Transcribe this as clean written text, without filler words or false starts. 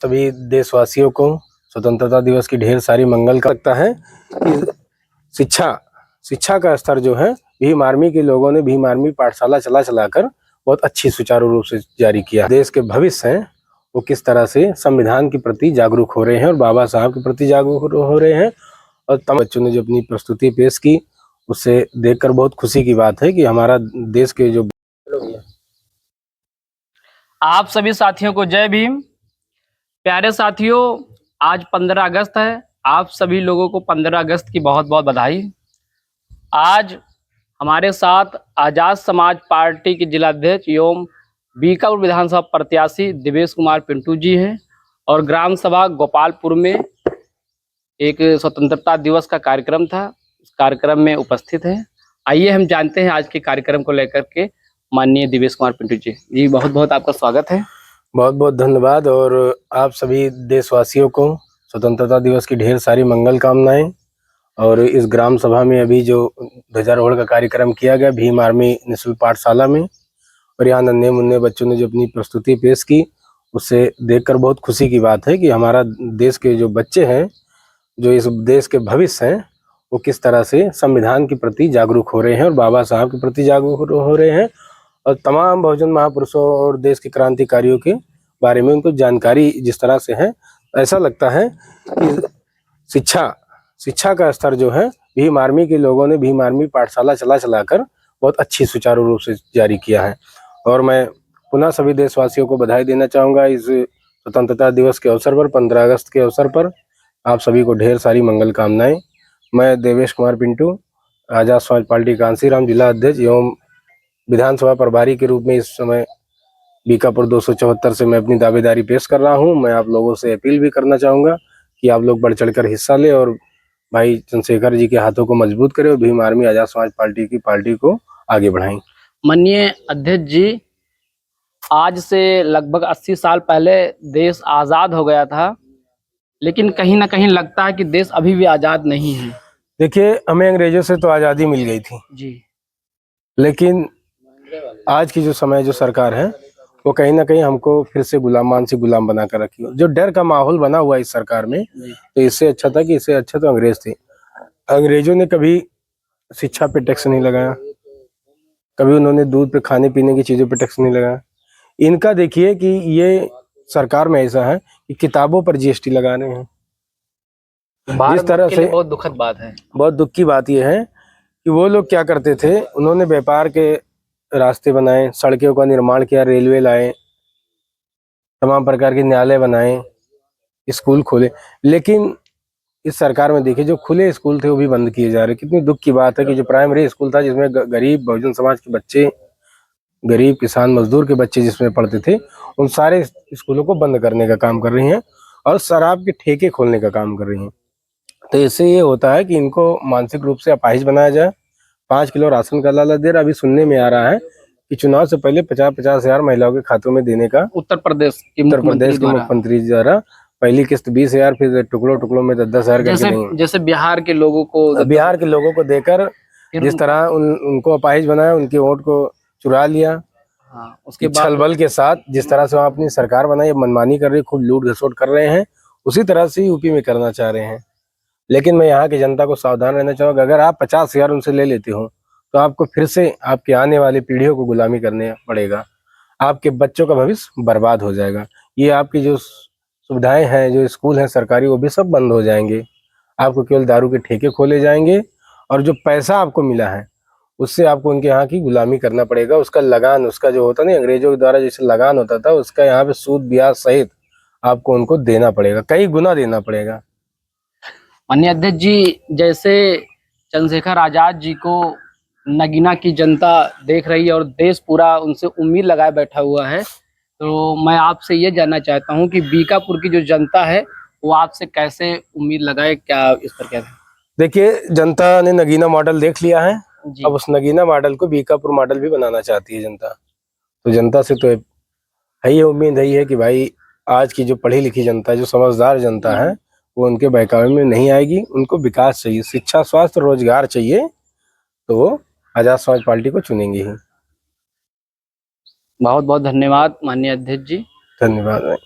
सभी देशवासियों को स्वतंत्रता दिवस की ढेर सारी मंगल का लगता है कि शिक्षा का स्तर जो है भीम आर्मी के लोगों ने भीम आर्मी पाठशाला चलाकर बहुत अच्छी सुचारू रूप से जारी किया। देश के भविष्य हैं वो किस तरह से संविधान के प्रति जागरूक हो रहे हैं और बाबा साहब के प्रति जागरूक हो रहे हैं। और तमाम बच्चों ने जो अपनी प्रस्तुति पेश की उससे देखकर बहुत खुशी की बात है कि हमारा देश के जो आप सभी साथियों को जय भीम। प्यारे साथियों, आज 15 अगस्त है। आप सभी लोगों को 15 अगस्त की बहुत बहुत बधाई। आज हमारे साथ आजाद समाज पार्टी के जिलाध्यक्ष एवं बीकापुर विधानसभा प्रत्याशी देवेश कुमार पिंटू जी हैं और ग्राम सभा गोपालपुर में एक स्वतंत्रता दिवस का कार्यक्रम था, उस कार्यक्रम में उपस्थित हैं। आइए हम जानते हैं आज के कार्यक्रम को लेकर के माननीय देवेश कुमार पिंटू जी। बहुत बहुत आपका स्वागत है। बहुत बहुत धन्यवाद। और आप सभी देशवासियों को स्वतंत्रता दिवस की ढेर सारी मंगल कामनाएं। और इस ग्राम सभा में अभी जो ध्वजारोहण का कार्यक्रम किया गया भीम आर्मी निःशुल्क पाठशाला में, और यहाँ नन्हे मुन्ने बच्चों ने जो अपनी प्रस्तुति पेश की उससे देखकर बहुत खुशी की बात है कि हमारा देश के जो बच्चे हैं, जो इस देश के भविष्य हैं, वो किस तरह से संविधान के प्रति जागरूक हो रहे हैं और बाबा साहब के प्रति जागरूक हो रहे हैं। और तमाम बहुजन महापुरुषों और देश के क्रांतिकारियों के बारे में उनको जानकारी जिस तरह से है, ऐसा लगता है कि शिक्षा का स्तर जो है भीम आर्मी के लोगों ने भीम आर्मी पाठशाला चलाकर बहुत अच्छी सुचारू रूप से जारी किया है। और मैं पुनः सभी देशवासियों को बधाई देना चाहूँगा इस स्वतंत्रता दिवस के अवसर पर, 15 अगस्त के अवसर पर। आप सभी को ढेर सारी मंगल कामनाएं। मैं देवेश कुमार पिंटू, आजाद समाज पार्टी कांसीराम जिला अध्यक्ष एवं विधानसभा प्रभारी के रूप में इस समय बीकापुर 274 से मैं अपनी दावेदारी पेश कर रहा हूं। मैं आप लोगों से अपील भी करना चाहूंगा कि आप लोग बढ़ चढ़कर हिस्सा लें और भाई चंद्रशेखर जी के हाथों को मजबूत करें और भीम आर्मी आजाद समाज पार्टी को आगे बढ़ाएं। माननीय अध्यक्ष जी, आज से लगभग 80 साल पहले देश आजाद हो गया था, लेकिन कहीं ना कहीं लगता है कि देश अभी भी आजाद नहीं है। देखिए, हमें अंग्रेजों से तो आजादी मिल गई थी जी, लेकिन आज की जो समय जो सरकार है वो कहीं ना कहीं हमको फिर से मानसिक गुलाम बना कर रखी। जो डर का माहौल बना हुआ है इस सरकार में, तो इससे अच्छा था कि इससे अच्छा तो अंग्रेज थे। अंग्रेजों ने कभी शिक्षा पे टैक्स नहीं लगाया, कभी उन्होंने दूध पे, खाने पीने की चीजों पे टैक्स नहीं लगाया। इनका देखिए कि ये सरकार में ऐसा है कि किताबों पर जीएसटी लगा रहे हैं। जिस तरह से बहुत दुखद बात है, बहुत दुख की बात यह है कि वो लोग क्या करते थे, उन्होंने व्यापार के रास्ते बनाए, सड़कों का निर्माण किया, रेलवे लाए, तमाम प्रकार के न्यायालय बनाए, स्कूल खोले। लेकिन इस सरकार में देखिए जो खुले स्कूल थे वो भी बंद किए जा रहे। कितनी दुख की बात है कि जो प्राइमरी स्कूल था जिसमें गरीब बहुजन समाज के बच्चे, गरीब किसान मजदूर के बच्चे जिसमें पढ़ते थे, उन सारे स्कूलों को बंद करने का काम कर रही हैं और शराब के ठेके खोलने का काम कर रही हैं। तो इससे ये होता है कि इनको मानसिक रूप से अपाहिज बनाया जाए। 5 किलो राशन का लालच दे रहा। अभी सुनने में आ रहा है कि चुनाव से पहले 50-50 हजार महिलाओं के खातों में देने का उत्तर प्रदेश के मुख्यमंत्री द्वारा पहली किस्त 20,000, फिर टुकड़ों में 10-10 हजार करके देंगे। जैसे बिहार के लोगों को देकर जिस तरह उनको अपाहिज बनाया, उनके वोट को चुरा लिया। उसके छल बल के साथ जिस तरह से वहाँ अपनी सरकार बनाई, मनमानी कर रही, खूब लूट घसोट कर रहे हैं, उसी तरह से यूपी में करना चाह रहे हैं। लेकिन मैं यहाँ की जनता को सावधान रहना चाहूँगा, अगर आप 50,000 उनसे ले लेते हो तो आपको फिर से आपके आने वाली पीढ़ियों को गुलामी करने पड़ेगा। आपके बच्चों का भविष्य बर्बाद हो जाएगा। ये आपकी जो सुविधाएं हैं, जो स्कूल हैं सरकारी, वो भी सब बंद हो जाएंगे। आपको केवल दारू के ठेके खोले जाएंगे और जो पैसा आपको मिला है उससे आपको उनके यहाँ की गुलामी करना पड़ेगा। उसका लगान, उसका जो होता नहीं अंग्रेजों के द्वारा जैसे लगान होता था, उसका यहाँ पे सूद ब्याज सहित आपको उनको देना पड़ेगा, कई गुना देना पड़ेगा। माननीय अध्यक्ष जी, जैसे चंद्रशेखर आजाद जी को नगीना की जनता देख रही है और देश पूरा उनसे उम्मीद लगाए बैठा हुआ है, तो मैं आपसे ये जानना चाहता हूँ कि बीकापुर की जो जनता है वो आपसे कैसे उम्मीद लगाए, क्या इस पर क्या? देखिए, जनता ने नगीना मॉडल देख लिया है, अब उस नगीना मॉडल को बीकापुर मॉडल भी बनाना चाहती है जनता। तो जनता से तो है ये उम्मीद है कि भाई आज की जो पढ़ी लिखी जनता, जो समझदार जनता है, वो उनके बहकावे में नहीं आएगी। उनको विकास चाहिए, शिक्षा, स्वास्थ्य, रोजगार चाहिए, तो वो आजाद समाज पार्टी को चुनेंगे ही। बहुत बहुत धन्यवाद माननीय अध्यक्ष जी। धन्यवाद।